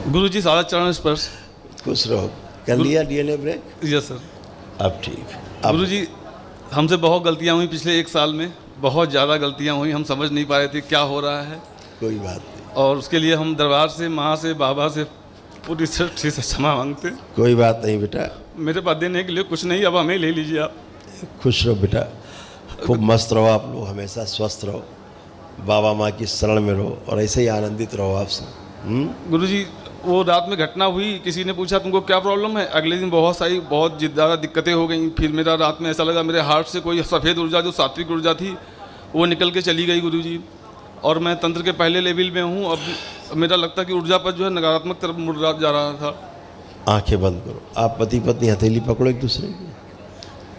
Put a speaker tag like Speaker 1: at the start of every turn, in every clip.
Speaker 1: गुरुजी सारा चरण स्पर्श।
Speaker 2: खुश रहो। कर लिया डीएनए ब्रेक?
Speaker 1: Yes sir.
Speaker 2: अब ठीक। अब
Speaker 1: गुरुजी हमसे बहुत गलतियां हुई पिछले एक साल में, बहुत ज़्यादा गलतियां हुई, हम समझ नहीं पा रहे थे क्या हो रहा है,
Speaker 2: कोई बात नहीं,
Speaker 1: और उसके लिए हम दरबार से, माँ से, बाबा से पूरी सच्ची से क्षमा मांगते।
Speaker 2: कोई बात नहीं बेटा,
Speaker 1: मेरे पास देने के लिए कुछ नहीं, अब हमें ले लीजिए आप।
Speaker 2: खुश रहो बेटा, खूब मस्त रहो आप लोग, हमेशा स्वस्थ रहो, बाबा माँ की शरण में रहो और ऐसे ही आनंदित रहो आप सब।
Speaker 1: गुरुजी वो रात में घटना हुई, किसी ने पूछा तुमको क्या प्रॉब्लम है, अगले दिन बहुत ज़्यादा दिक्कतें हो गई। फिर मेरा रात में ऐसा लगा मेरे हार्ट से कोई सफ़ेद ऊर्जा, जो सात्विक ऊर्जा थी, वो निकल के चली गई गुरुजी, और मैं तंत्र के पहले लेवल में हूँ। अब मेरा लगता कि ऊर्जा पर जो है नकारात्मक तरफ मुड़ जा रहा था।
Speaker 2: आंखें बंद करो, आप पति पत्नी हथेली पकड़ो एक दूसरे की,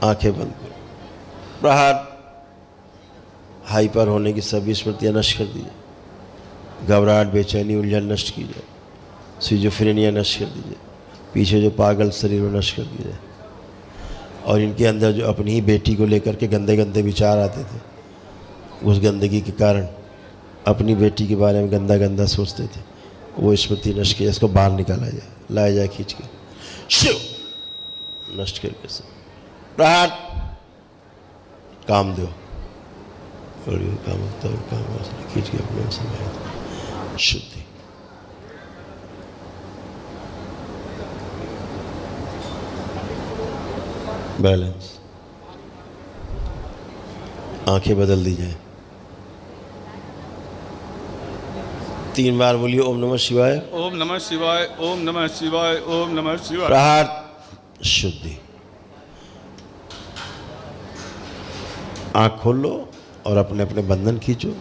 Speaker 2: आंखें बंद करो। प्रहार हाइपर होने की सभी स्मृतियाँ नष्ट कर दीजिए, घबराहट, बेचैनी, उलझन नष्ट कीजिए, सिजोफ्रेनिया नष्ट कर दीजिए, पीछे जो पागल शरीर में नष्ट कर दीजिए, और इनके अंदर जो अपनी ही बेटी को लेकर के गंदे गंदे विचार आते थे, उस गंदगी के कारण अपनी बेटी के बारे में गंदा गंदा सोचते थे, वो स्मृति नष्ट किया, इसको बाहर निकाला जाए, लाया जाए खींच के, शिव नष्ट करके से प्रहार काम दो, काम खींच के अपने समय शुद्धि। बैलेंस। आंखें बदल दी जाए, 3 बार बोलिए ओम नमः शिवाय,
Speaker 1: ओम नमः शिवाय, ओम नमः शिवाय, ओम नमः शिवाय।
Speaker 2: प्रहार शुद्धि। आंख खोल लो और अपने अपने बंधन खींचो।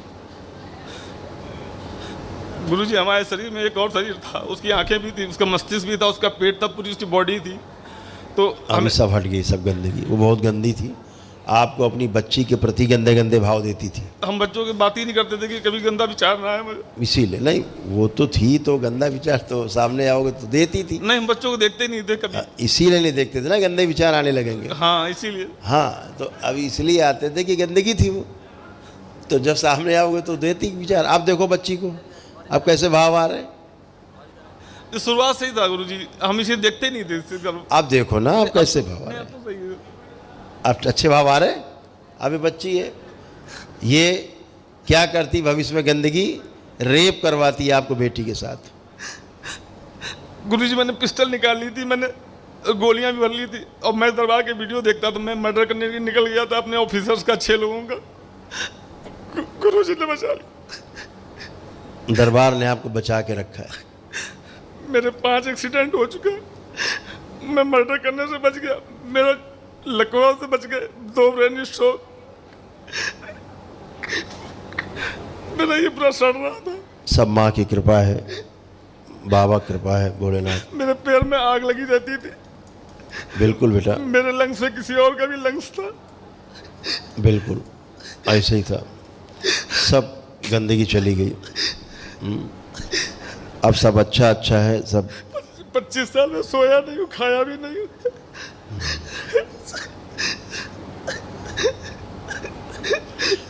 Speaker 1: गुरुजी हमारे शरीर में एक और शरीर था, उसकी आंखें भी थी, उसका मस्तिष्क भी था, उसका पेट था, पूरी उसकी बॉडी थी, तो
Speaker 2: हमें सब हट गई, सब गंदगी, वो बहुत गंदी थी, आपको अपनी बच्ची के प्रति गंदे गंदे भाव देती थी।
Speaker 1: हम बच्चों की बात ही नहीं करते थे कि कभी गंदा विचार ना है मुझे।
Speaker 2: इसीलिए नहीं, वो तो थी, तो गंदा विचार तो सामने आओगे तो देती थी।
Speaker 1: नहीं, हम बच्चों को देखते नहीं थे कभी।
Speaker 2: इसीलिए नहीं देखते थे ना, गंदे विचार आने लगेंगे।
Speaker 1: हाँ इसीलिए।
Speaker 2: हाँ, तो अब इसलिए आते थे कि गंदगी थी वो, तो जब सामने आओगे तो देती विचार। आप देखो बच्ची को, अब कैसे भाव आ रहे हैं।
Speaker 1: शुरुआत से ही था गुरुजी, हम इसे देखते नहीं थे।
Speaker 2: आप देखो ना, आप कैसे भाव आ रहे हैं,
Speaker 1: तो सही है।
Speaker 2: आप अच्छे भाव आ रहे हैं। अब ये बच्ची है, ये क्या करती भविष्य में, गंदगी रेप करवाती है आपको बेटी के साथ।
Speaker 1: गुरुजी मैंने पिस्टल निकाल ली थी, मैंने गोलियां भी भर ली थी, और मैं दरबार के वीडियो देखता था, मैं मर्डर करने के निकल गया था अपने ऑफिसर्स का, 6 लोगों का। गुरुजी ने बचा लिया।
Speaker 2: दरबार ने आपको बचा के रखा है।
Speaker 1: मेरे 5 एक्सीडेंट हो चुके हैं, मैं मर्डर करने से बच गया, मेरा लकवा से बच गए, 2 ब्रेन स्ट्रोक, मेरा ये पूरा सड़ रहा था।
Speaker 2: सब माँ की कृपा है, बाबा कृपा है, भोलेनाथ।
Speaker 1: मेरे पैर में आग लगी रहती थी।
Speaker 2: बिल्कुल बेटा,
Speaker 1: मेरे लंग्स में किसी और का भी लंग्स था।
Speaker 2: बिल्कुल ऐसे ही था, सब गंदगी चली गई। अब सब अच्छा अच्छा है, सब
Speaker 1: 25 साल में सोया नहीं हूँ, खाया भी नहीं हूँ।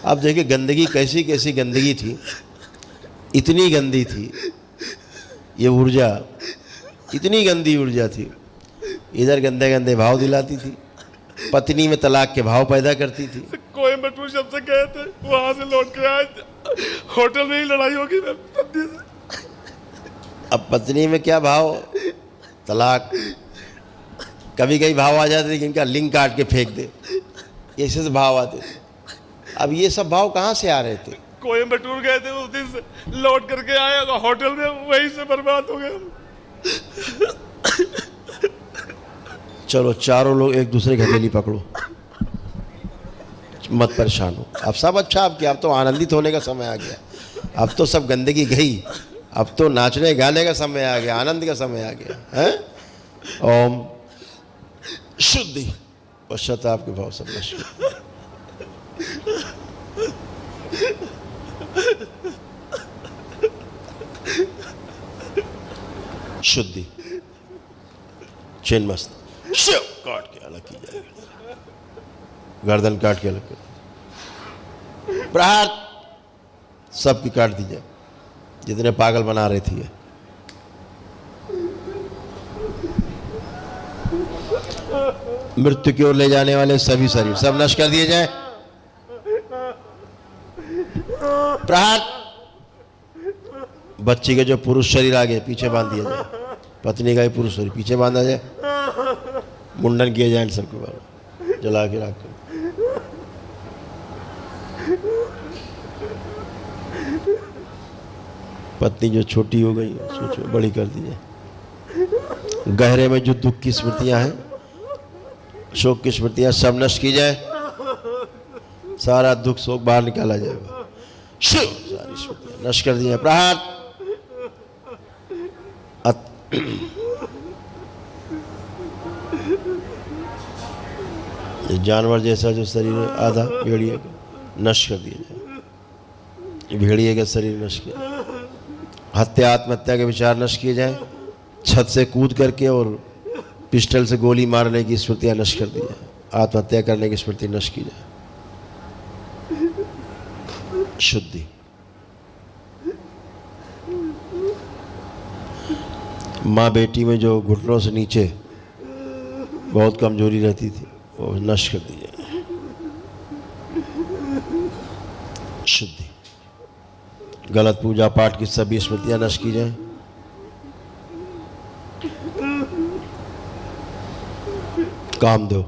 Speaker 2: अब देखिए गंदगी कैसी कैसी गंदगी थी, इतनी गंदी थी ये ऊर्जा, इतनी गंदी ऊर्जा थी, इधर गंदे गंदे भाव दिलाती थी, पत्नी में तलाक के भाव पैदा करती थी।
Speaker 1: कोयम्बटूर जब से गए थे, वहां से लौट के आए, होटल में ही लड़ाई होगी पत्नी से।
Speaker 2: अब पत्नी में क्या भाव, तलाक, कभी कभी भाव आ जाते थे कि इनका लिंग काट के फेंक दे, ऐसे से भाव आते थे। अब ये सब भाव कहाँ से आ रहे थे।
Speaker 1: कोयम्बटूर गए थे, उस दिन से लौट करके आए, होटल में वहीं से बर्बाद हो गए।
Speaker 2: चलो चारों लोग एक दूसरे की हथेली पकड़ो, मत परेशान हो, अब सब अच्छा आपके, अब तो आनंदित होने का समय आ गया, अब तो सब गंदगी गई, अब तो नाचने गाने का समय आ गया, आनंद का समय आ गया है। ओम शुद्धि, पश्चाताप के भाव सब नष्ट। शुद्धि, चेन मस्त, शिव काट के अलग की जाएगी, गर्दन काट के अलग कर, प्रहार सबकी काट दी जाए, जितने पागल बना रही थी। मृत्यु की ओर ले जाने वाले सभी शरीर सब नष्ट कर दिए जाए। प्रहार। बच्ची के जो पुरुष शरीर आगे पीछे बांध दिया जाए, पत्नी का ही पुरुष शरीर पीछे बांधा जाए, मुंडन किए जाए, सबके बारे जला के रख कर। पत्नी जो छोटी हो गई सोचो बड़ी कर दी जाए। गहरे में जो दुख की स्मृतियां हैं, शोक की स्मृतियां सब नष्ट की जाए, सारा दुख शोक बाहर निकाला जाएगा, सारी स्मृतियां नष्ट कर दी जाए। प्रहार। जानवर जैसा जो शरीर है आधा भेड़िए का नष्ट कर दिया जाए, भेड़िए का शरीर नष्ट किया। हत्या आत्महत्या के विचार नष्ट किए जाए, छत से कूद करके और पिस्टल से गोली मारने की स्मृतियां नष्ट कर दी जाए, आत्महत्या करने की स्मृति नष्ट की जाए। शुद्धि। माँ बेटी में जो घुटनों से नीचे बहुत कमजोरी रहती थी वो नष्ट कर दी जाए। शुद्धि। गलत पूजा पाठ की सभी स्मृतियां नष्ट की जाए। कामदेव।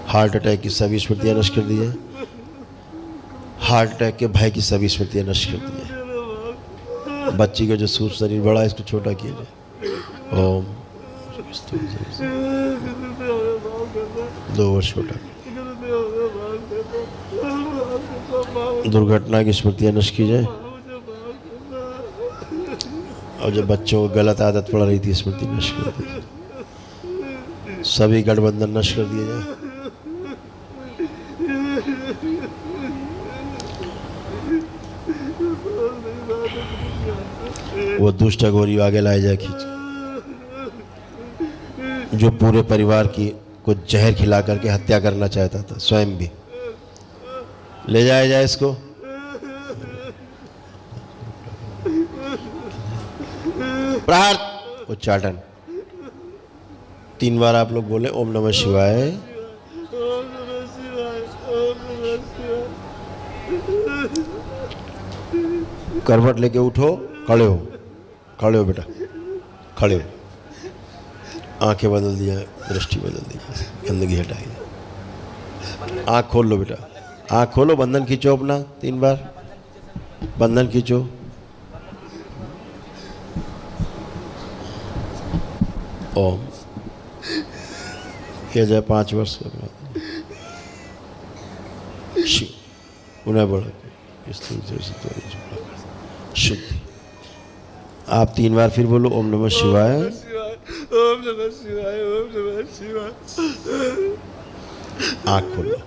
Speaker 2: हार्ट अटैक की सभी स्मृतियां नष्ट कर दी जाए। हार्ट अटैक के भय की सभी स्मृतियां नष्ट कर दी जाए। बच्ची का जो सूक्ष्म शरीर बड़ा है इसको छोटा किया जाए। ओम। 2 वर्ष छोटा। दुर्घटना की स्मृतियां नष्ट की जाए, और जो बच्चों को गलत आदत पड़ रही थी स्मृति नष्ट कर दी जाए। सभी गठबंधन नष्ट कर दिए जाए। वो दुष्ट अघोरी आगे लाए जाए खींच, जो पूरे परिवार की को जहर खिला करके हत्या करना चाहता था, स्वयं भी ले जाया जाए इसको। प्रहार। उच्चाटन। 3 बार आप लोग बोले ओम नमः शिवाय। करवट लेके उठो, खड़े हो, खड़े हो बेटा, खड़े हो। आंखें बदल दिया, दृष्टि बदल दी, गंदगी हटाई। आंख खोल लो बेटा, आंख खोलो, बंधन खींचो अपना 3 बार, बंधन खींचो। ओम। किया जाए 5 वर्ष का अपना। शिव। उन्हें बड़ा शुद्धि। आप 3 बार फिर बोलो ओम नमः शिवाय।
Speaker 3: ओम नमः शिवाय, ओम नमः शिवाय।
Speaker 2: आँख खोलो।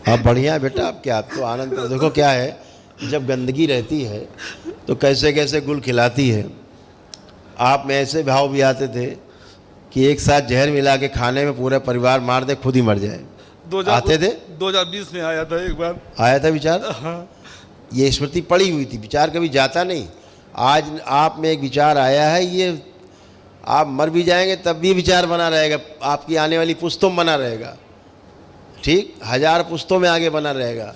Speaker 2: आप बढ़िया बेटा, आप क्या, आप तो आनंद। देखो क्या है, जब गंदगी रहती है तो कैसे कैसे गुल खिलाती है। आप में ऐसे भाव भी आते थे कि एक साथ जहर मिला के खाने में पूरा परिवार मार दे, खुद ही मर जाए। आते थे।
Speaker 1: 2020 में आया था एक बार,
Speaker 2: आया था विचार।
Speaker 1: हाँ।
Speaker 2: ये स्मृति पड़ी हुई थी, विचार कभी जाता नहीं। आज आप में एक विचार आया है, ये आप मर भी जाएंगे तब भी विचार बना रहेगा, आपकी आने वाली पुश्तों में बना रहेगा। ठीक, 1000 पुश्तों में आगे बना रहेगा।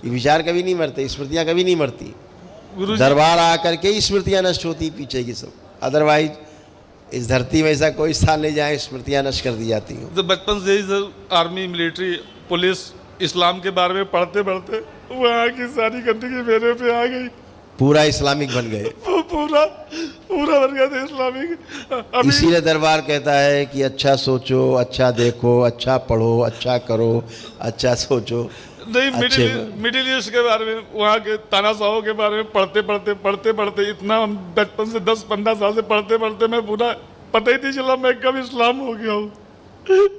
Speaker 2: ये विचार कभी नहीं मरते, स्मृतियाँ कभी नहीं मरती। दरबार आकर के स्मृतियाँ नष्ट होती पीछे की सब, अदरवाइज इस धरती में ऐसा कोई स्थान नहीं जहाँ स्मृतियाँ नष्ट कर दी जाती हैं।
Speaker 1: तो बचपन से ही सर आर्मी, मिलिट्री, पुलिस, इस्लाम के बारे में पढ़ते पढ़ते वहाँ की सारी गंदगी मेरे पे आ गई।
Speaker 2: पूरा इस्लामिक बन गए।
Speaker 1: पूरा बन गया था इस्लामिक।
Speaker 2: इसीलिए दरबार कहता है कि अच्छा सोचो, अच्छा देखो, अच्छा पढ़ो, अच्छा करो, अच्छा सोचो।
Speaker 1: नहीं, मिडिल ईस्ट के बारे में, वहाँ के तानाशाहों के बारे में पढ़ते इतना, हम बचपन से 10-15 साल से पढ़ते मैं पूरा पता ही नहीं चला मैं कब इस्लाम हो गया हूँ।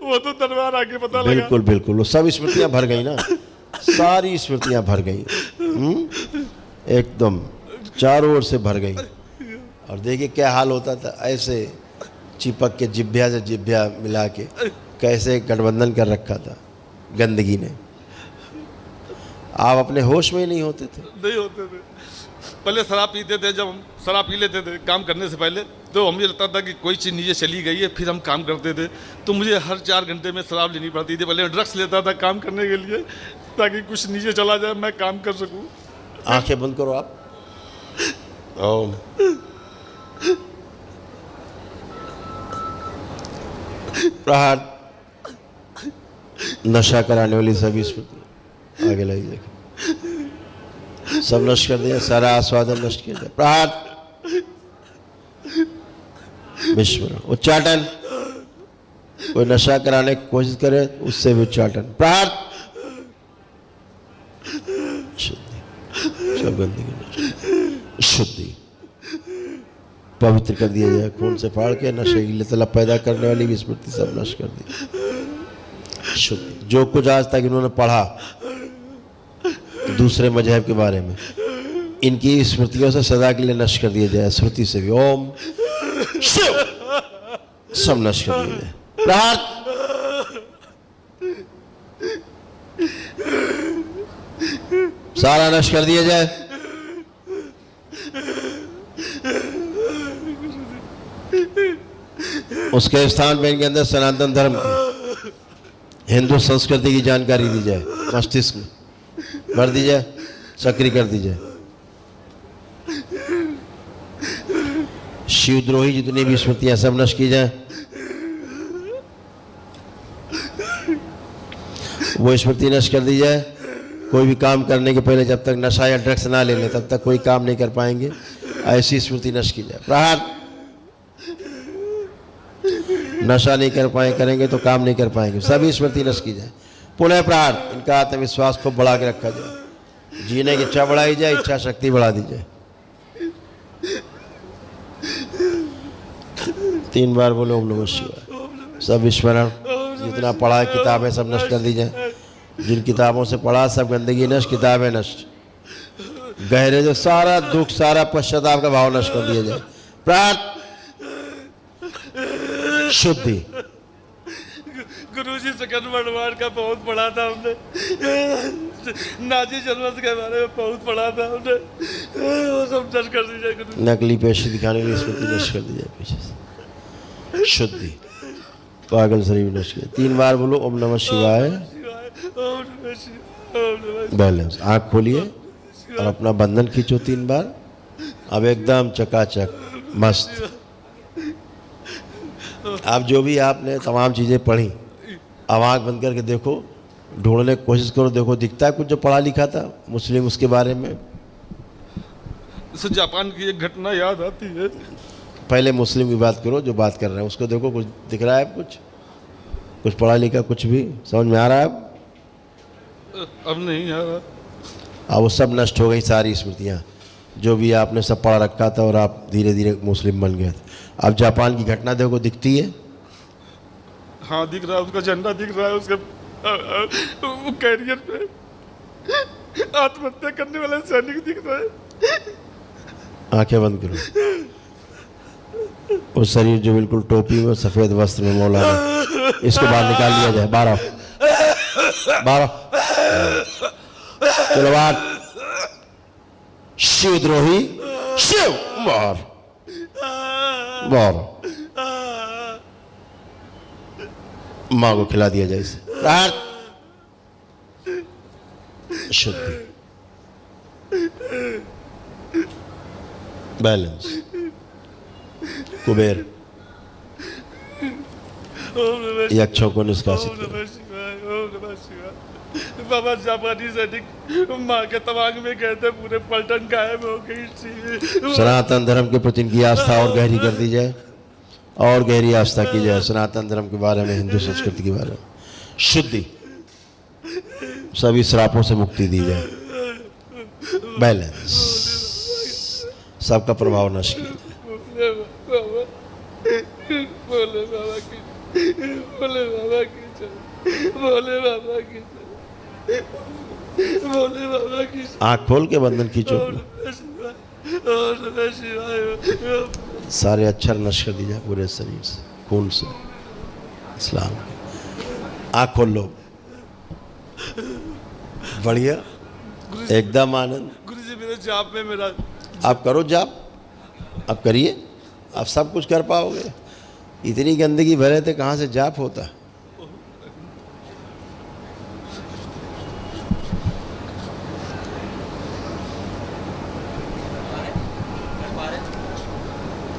Speaker 1: वो तो दरबार आके पता लगा।
Speaker 2: बिल्कुल बिल्कुल, वो सब स्मृतियाँ भर गई ना, सारी स्मृतियाँ भर गई, एकदम चारों ओर से भर गई। और देखिए क्या हाल होता था, ऐसे चिपक के जिभ्या से जिभ्या मिला के कैसे गठबंधन कर रखा था गंदगी ने। आप अपने होश में ही नहीं होते थे।
Speaker 1: नहीं होते थे। पहले शराब पीते थे, जब हम शराब पी लेते थे काम करने से पहले, तो हमें लगता था कि कोई चीज़ नीचे चली गई है, फिर हम काम करते थे। तो मुझे हर 4 घंटे में शराब लेनी पड़ती थी। पहले मैं ड्रग्स लेता था काम करने के लिए, ताकि कुछ नीचे चला जाए, मैं काम कर सकूं।
Speaker 2: आंखें बंद करो आप। ओम। प्रहार नशा कराने वाली सभी स्मृति आगे लाई देखिए, सब नष्ट कर दिया, सारा आस्वादन नष्ट किया जाए। प्रहार विस्मरण, उच्चाटन, कोई नशा कराने की कोशिश करे उससे भी उच्चाटन। प्रहार शुद्धि, सब गंदगी नष्ट, शुद्धि पवित्र कर दिया जाए। खून से फाड़ के नशे की लत पैदा करने वाली भी स्मृति सब नष्ट कर दी। शुद्धि, जो कुछ आज तक इन्होंने पढ़ा दूसरे मजहब के बारे में, इनकी स्मृतियों से सदा के लिए नष्ट कर दिया जाए। श्रुति से भी ओम शिव, सब नष्ट कर दिया जाए। प्रहार सारा नष्ट कर दिया जाए। उसके स्थान पे इनके अंदर सनातन धर्म की, हिंदू संस्कृति की जानकारी दी जाए, मस्तिष्क में भर दी जाए, सक्रिय कर दी जाए। शिवद्रोही जितनी भी स्मृतियां सब नष्ट की जाए। वो स्मृति नष्ट कर दी जाए। कोई भी काम करने के पहले जब तक नशा या ड्रग्स ना ले ले तब तक कोई काम नहीं कर पाएंगे, ऐसी स्मृति नष्ट की जाए। प्रहार नशा नहीं कर पाए करेंगे तो काम नहीं कर पाएंगे, सभी स्मृति नष्ट की जाए। पुनः प्रहार इनका आत्मविश्वास को बढ़ा के रखा जाए, जीने की इच्छा बढ़ाई जाए, इच्छा शक्ति बढ़ा दी जाए। 3 बार बोलो ओम नमः शिवाय। सब विस्मरण, जितना पढ़ा है किताबें सब नष्ट कर दी जाए। जिन किताबों से पढ़ा सब गंदगी नष्ट, किताबें नष्ट। गहरे जो सारा दुख, सारा पश्चाताप का भाव नष्ट कर दिया जाए। प्रार्थ शुद्धि।
Speaker 3: गुरुजी सेकंड वर्ल्ड वार का बहुत पढ़ा था हमने, नाजी जर्मन के बारे में बहुत पढ़ा था हमने, वो सब नष्ट कर दीजिए गुरुजी।
Speaker 2: नकली पेशी दिखाने की स्मृति नष्ट कर दी जाए पीछे से। शुद्धि, पागल शरीर नष्ट किया। 3 बार बोलो ओम नमः शिवाय। बैलेंस, आँख खोलिए और अपना बंधन खींचो 3 बार। अब एकदम चकाचक मस्त। आप जो भी आपने तमाम चीज़ें पढ़ी, अब आँख बंद करके देखो, ढूंढने की कोशिश करो, देखो दिखता है कुछ जो पढ़ा लिखा था मुस्लिम उसके बारे में।
Speaker 1: जैसे जापान की एक घटना याद आती है।
Speaker 2: पहले मुस्लिम की बात करो, जो बात कर रहे हैं उसको देखो, कुछ दिख रहा है, कुछ पढ़ा लिखा, कुछ भी समझ में आ रहा है?
Speaker 1: अब नहीं आ रहा।
Speaker 2: अब वो सब नष्ट हो गई, सारी स्मृतियाँ जो भी आपने सब पढ़ा रखा था और आप धीरे धीरे मुस्लिम बन गए थे। अब जापान की घटना देखो, दिखती है?
Speaker 1: हाँ दिख रहा है, उसका झंडा दिख रहा है, उसका वो कैरियर पे आत्महत्या करने वाला सैनिक दिख रहा है।
Speaker 2: आंखें बंद करो। वो शरीर जो बिल्कुल टोपी में सफेद वस्त्र में मौलाना, इसको बाहर निकाल लिया जाए। 12 चलो बाहर। शिवद्रोही शिव बाहर, बाहर। माँ को खिला दिया जाए इसे। शुद्धि, बैलेंस, कुबेर, यक्षों को निष्कासित करो।
Speaker 3: बाबा जापानी सैनिक माँ के तवांग में गए थे, पूरे पलटन गायब हो गई थी।
Speaker 2: सनातन धर्म के प्रति इनकी आस्था और गहरी कर दी जाए, और गहरी आस्था की जाए सनातन धर्म के बारे में, हिंदू संस्कृति के बारे में। शुद्धि, सभी श्रापों से मुक्ति दी जाए। बैलेंस, सबका प्रभाव नष्ट किया जाए।
Speaker 3: बोले बाबा की, बोले बाबा की, बोले बाबा की, बोले बाबा की।
Speaker 2: आँख खोल के बंधन खींचो, सारे अक्षर नष्ट कर दी जाए पूरे शरीर से। खून से इस्लाम। आँख खोल लो, बढ़िया, एकदम आनंद।
Speaker 3: गुरुजी मेरे जाप में मेरा
Speaker 2: आप करो जाप, आप करिए, आप सब कुछ कर पाओगे। इतनी गंदगी भरे थे, कहाँ से जाप होता।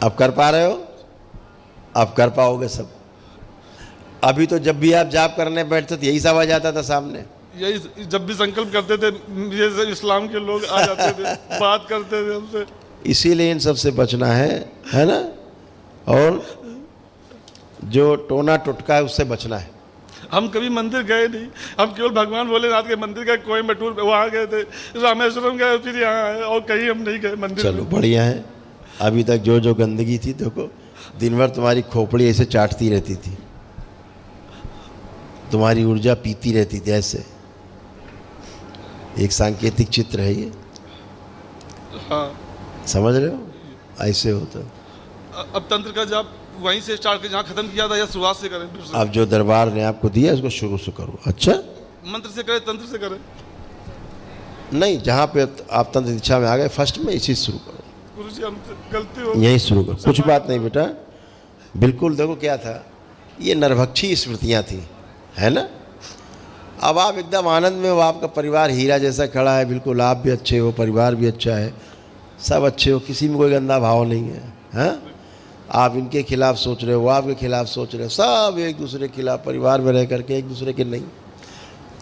Speaker 2: अब कर पा रहे हो, अब कर पाओगे सब। अभी तो जब भी आप जाप करने बैठते तो यही सब आ जाता था सामने।
Speaker 3: यही जब भी संकल्प करते थे ये सब इस्लाम के लोग आ जाते थे, बात करते थे हमसे।
Speaker 2: इसीलिए इन सब से बचना है ना। और जो टोना टुटका है उससे बचना है।
Speaker 3: हम कभी मंदिर गए नहीं, हम केवल भगवान भोलेनाथ के मंदिर गए, कोयम्बटूर वहाँ गए थे, रामेश्वरम गए, फिर यहाँ आए, और कहीं हम नहीं गए मंदिर।
Speaker 2: चलो बढ़िया है। अभी तक जो जो गंदगी थी, देखो दिन भर तुम्हारी खोपड़ी ऐसे चाटती रहती थी, तुम्हारी ऊर्जा पीती रहती थी ऐसे। एक सांकेतिक चित्र है ये,
Speaker 3: हाँ।
Speaker 2: समझ रहे हो, ऐसे होता।
Speaker 3: अब तंत्र का जाप वहीं से स्टार्ट कर जहाँ खत्म किया था, या शुरुआत से करें?
Speaker 2: अब जो दरबार ने आपको दिया इसको शुरू से करो। अच्छा,
Speaker 3: मंत्र से करें, तंत्र से करें?
Speaker 2: नहीं, जहाँ पे आप तंत्र दीक्षा में आ गए फर्स्ट में इसी शुरू करो।
Speaker 3: गुरुजी हमसे गलती हो
Speaker 2: यही शुरू करो, कुछ बात नहीं बेटा, बिल्कुल। देखो क्या था, ये नरभक्षी स्मृतियाँ थी, है ना। अब आप एकदम आनंद में हो, आपका परिवार हीरा जैसा खड़ा है, बिल्कुल आप भी अच्छे हो, परिवार भी अच्छा है, सब अच्छे हो, किसी में कोई गंदा भाव नहीं है। हाँ, आप इनके खिलाफ सोच रहे हो, वो आपके खिलाफ सोच रहे हो, सब एक दूसरे के खिलाफ परिवार में रह करके, एक दूसरे के नहीं।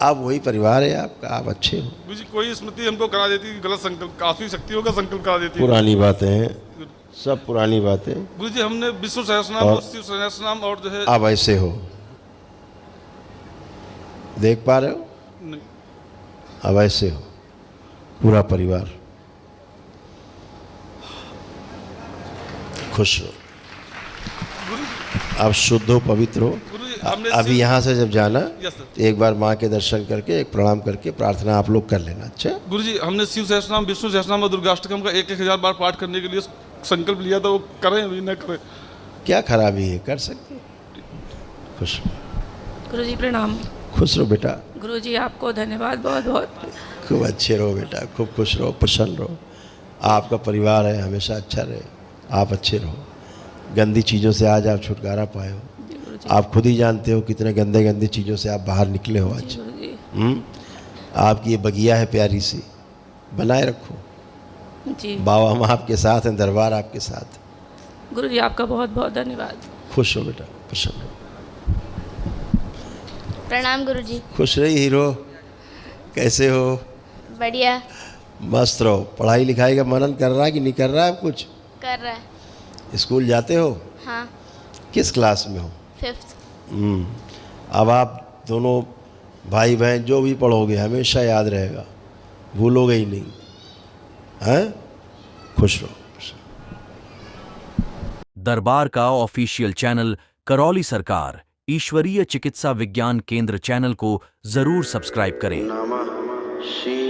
Speaker 2: आप वही परिवार है आपका, आप अच्छे हो।
Speaker 3: गुरुजी कोई स्मृति हमको करा देती, गलत संकल्प, काफी शक्तियों का संकल्प करा देती।
Speaker 2: पुरानी बातें हैं, सब पुरानी बातें।
Speaker 3: गुरुजी हमने विष्णु सहस्रनाम और शिव सहस्रनाम और जो है,
Speaker 2: आप ऐसे हो, देख पा रहे हो,
Speaker 3: नहीं,
Speaker 2: अब ऐसे हो पूरा परिवार, खुश हो, अब शुद्ध हो, पवित्र हो।
Speaker 3: गुरुजी हमने
Speaker 2: अभी यहाँ से जब जाना,
Speaker 3: यस सर।
Speaker 2: तो एक बार माँ के दर्शन करके, एक प्रणाम करके प्रार्थना आप लोग कर लेना। अच्छा,
Speaker 3: गुरुजी हमने शिव सहस्रनाम, विष्णु सहस्रनाम और दुर्गाष्टकम का 1000 बार पाठ करने के लिए संकल्प लिया था, वो करें अभी न करें?
Speaker 2: क्या खराबी है, कर सकते। खुश
Speaker 4: गुरुजी प्रणाम।
Speaker 2: खुश रहो बेटा,
Speaker 4: गुरुजी आपको धन्यवाद बहुत बहुत।
Speaker 2: खूब अच्छे रहो बेटा, खूब खुश रहो, प्रसन्न रहो। आपका परिवार है, हमेशा अच्छा रहे, आप अच्छे रहो। गंदी चीज़ों से आज आप छुटकारा पाए हो, आप खुद ही जानते हो कितने गंदे गंदी चीज़ों से आप बाहर निकले हो आज। आपकी ये बगिया है प्यारी सी, बनाए रखो।
Speaker 4: जी
Speaker 2: बाबा हम आपके साथ हैं, दरबार आपके साथ।
Speaker 4: गुरुजी आपका बहुत बहुत धन्यवाद।
Speaker 2: खुश हो बेटा, प्रसन्न हो।
Speaker 5: प्रणाम गुरुजी।
Speaker 2: खुश रही हीरो, कैसे हो?
Speaker 5: बढ़िया।
Speaker 2: मस्त रहो। पढ़ाई लिखाई का मनन कर रहा है कि नहीं कर रहा है? कुछ
Speaker 5: कर रहा है।
Speaker 2: स्कूल जाते हो?
Speaker 5: हाँ,
Speaker 2: किस क्लास में हो?
Speaker 5: 5th।
Speaker 2: अब आप दोनों भाई बहन जो भी पढ़ोगे हमेशा याद रहेगा, भूलोगे ही नहीं। हैं? खुश रहो।
Speaker 6: दरबार का ऑफिशियल चैनल करौली सरकार ईश्वरीय चिकित्सा विज्ञान केंद्र चैनल को जरूर सब्सक्राइब करें।
Speaker 2: नमः शिवाय।